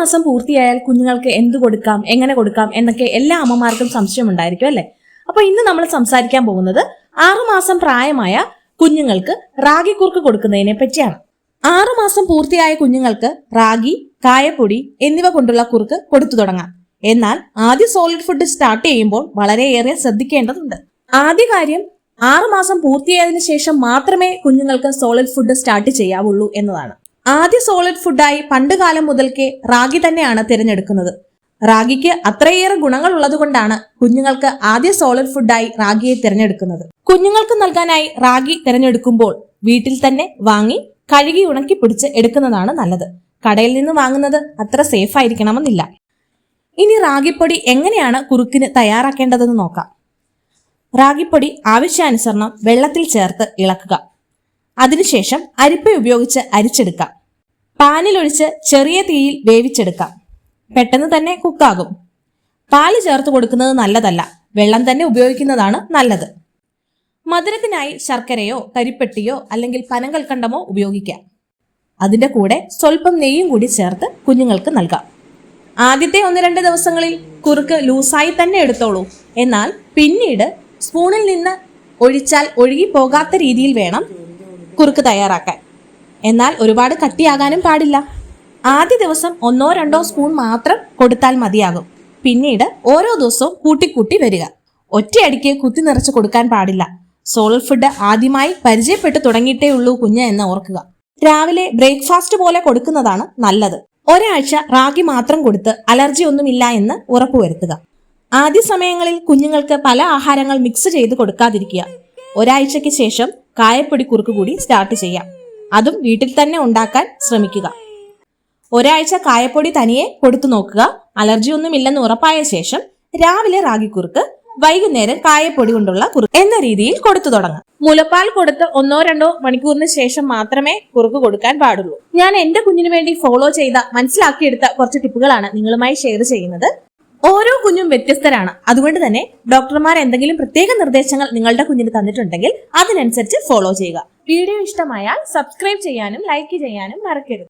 മാസം പൂർത്തിയായാൽ കുഞ്ഞുങ്ങൾക്ക് എന്ത് കൊടുക്കാം, എങ്ങനെ കൊടുക്കാം എന്നൊക്കെ എല്ലാ അമ്മമാർക്കും സംശയം ഉണ്ടായിരിക്കും അല്ലെ. അപ്പൊ ഇന്ന് നമ്മൾ സംസാരിക്കാൻ പോകുന്നത് 6 മാസം പ്രായമായ കുഞ്ഞുങ്ങൾക്ക് റാഗി കുറുക്ക് കൊടുക്കുന്നതിനെ പറ്റിയാണ്. 6 മാസം പൂർത്തിയായ കുഞ്ഞുങ്ങൾക്ക് റാഗി, കായപ്പൊടി എന്നിവ കൊണ്ടുള്ള കുറുക്ക് കൊടുത്തു തുടങ്ങാം. എന്നാൽ ആദ്യ സോളിഡ് ഫുഡ് സ്റ്റാർട്ട് ചെയ്യുമ്പോൾ വളരെയേറെ ശ്രദ്ധിക്കേണ്ടതുണ്ട്. ആദ്യ കാര്യം 6 മാസം പൂർത്തിയായതിനു ശേഷം മാത്രമേ കുഞ്ഞുങ്ങൾക്ക് സോളിഡ് ഫുഡ് സ്റ്റാർട്ട് ചെയ്യാവുള്ളൂ എന്നതാണ്. ആദ്യ സോളിഡ് ഫുഡായി പണ്ട് കാലം മുതൽക്കേ റാഗി തന്നെയാണ് തിരഞ്ഞെടുക്കുന്നത്. റാഗിക്ക് അത്രയേറെ ഗുണങ്ങൾ ഉള്ളതുകൊണ്ടാണ് കുഞ്ഞുങ്ങൾക്ക് ആദ്യ സോളിഡ് ഫുഡായി റാഗിയെ തിരഞ്ഞെടുക്കുന്നത്. കുഞ്ഞുങ്ങൾക്ക് നൽകാനായി റാഗി തിരഞ്ഞെടുക്കുമ്പോൾ വീട്ടിൽ തന്നെ വാങ്ങി കഴുകി ഉണക്കി പിടിച്ച് എടുക്കുന്നതാണ് നല്ലത്. കടയിൽ നിന്ന് വാങ്ങുന്നത് അത്ര സേഫ് ആയിരിക്കണമെന്നില്ല. ഇനി റാഗിപ്പൊടി എങ്ങനെയാണ് കുറുക്കിന് തയ്യാറാക്കേണ്ടതെന്ന് നോക്കാം. റാഗിപ്പൊടി ആവശ്യാനുസരണം വെള്ളത്തിൽ ചേർത്ത് ഇളക്കുക. അതിനുശേഷം അരിപ്പ ഉപയോഗിച്ച് അരിച്ചെടുക്കാം. പാനിലൊഴിച്ച് ചെറിയ തീയിൽ വേവിച്ചെടുക്കാം. പെട്ടെന്ന് തന്നെ കുക്കാകും. പാല് ചേർത്ത് കൊടുക്കുന്നത് നല്ലതല്ല, വെള്ളം തന്നെ ഉപയോഗിക്കുന്നതാണ് നല്ലത്. മധുരത്തിനായി ശർക്കരയോ കരിപ്പെട്ടിയോ അല്ലെങ്കിൽ പനങ്കൽക്കണ്ടമോ ഉപയോഗിക്കാം. അതിന്റെ കൂടെ സ്വല്പം നെയ്യും കൂടി ചേർത്ത് കുഞ്ഞുങ്ങൾക്ക് നൽകാം. ആദ്യത്തെ 1-2 ദിവസങ്ങളിൽ കുറുക്ക് ലൂസായി തന്നെ എടുത്തോളൂ. എന്നാൽ പിന്നീട് സ്പൂണിൽ നിന്ന് ഒഴിച്ചാൽ ഒഴുകി പോകാത്ത രീതിയിൽ വേണം കുറുക്ക് തയ്യാറാക്കാൻ. എന്നാൽ ഒരുപാട് കട്ടിയാകാനും പാടില്ല. ആദ്യ ദിവസം 1-2 സ്പൂൺ മാത്രം കൊടുത്താൽ മതിയാകും. പിന്നീട് ഓരോ ദിവസവും കൂട്ടിക്കൂട്ടി വരിക. ഒറ്റയടിക്ക് കുത്തി നിറച്ച് കൊടുക്കാൻ പാടില്ല. സോളിഡ് ഫുഡ് ആദ്യമായി പരിചയപ്പെട്ടു തുടങ്ങിയിട്ടേ ഉള്ളൂ കുഞ്ഞ് എന്ന് ഓർക്കുക. രാവിലെ ബ്രേക്ക്ഫാസ്റ്റ് പോലെ കൊടുക്കുന്നതാണ് നല്ലത്. ഒരാഴ്ച റാഗി മാത്രം കൊടുത്ത് അലർജി ഒന്നുമില്ല എന്ന് ഉറപ്പുവരുത്തുക. ആദ്യ സമയങ്ങളിൽ കുഞ്ഞുങ്ങൾക്ക് പല ആഹാരങ്ങൾ മിക്സ് ചെയ്ത് കൊടുക്കാതിരിക്കുക. ഒരാഴ്ചയ്ക്ക് ശേഷം കായപ്പൊടി കുറുക്ക് കൂടി സ്റ്റാർട്ട് ചെയ്യാം. അതും വീട്ടിൽ തന്നെ ഉണ്ടാക്കാൻ ശ്രമിക്കുക. ഒരാഴ്ച കായപ്പൊടി തനിയെ കൊടുത്തു നോക്കുക. അലർജി ഒന്നുമില്ലെന്ന് ഉറപ്പായ ശേഷം രാവിലെ റാഗി കുറുക്ക്, വൈകുന്നേരം കായപ്പൊടി കൊണ്ടുള്ള കുറുക്ക് എന്ന രീതിയിൽ കൊടുത്തു തുടങ്ങാം. മുലപ്പാൽ കൊടുത്ത് 1-2 മണിക്കൂറിന് ശേഷം മാത്രമേ കുറുക്ക് കൊടുക്കാൻ പാടുള്ളൂ. ഞാൻ എന്റെ കുഞ്ഞിന് വേണ്ടി ഫോളോ ചെയ്ത മനസ്സിലാക്കിയെടുത്ത കുറച്ച് ടിപ്പുകളാണ് നിങ്ങളുമായി ഷെയർ ചെയ്യുന്നത്. ഓരോ കുഞ്ഞും വ്യത്യസ്തരാണ്. അതുകൊണ്ട് തന്നെ ഡോക്ടർമാർ എന്തെങ്കിലും പ്രത്യേക നിർദ്ദേശങ്ങൾ നിങ്ങളുടെ കുഞ്ഞിന് തന്നിട്ടുണ്ടെങ്കിൽ അതിനനുസരിച്ച് ഫോളോ ചെയ്യുക. വീഡിയോ ഇഷ്ടമായാൽ സബ്സ്ക്രൈബ് ചെയ്യാനും ലൈക്ക് ചെയ്യാനും മറക്കരുത്.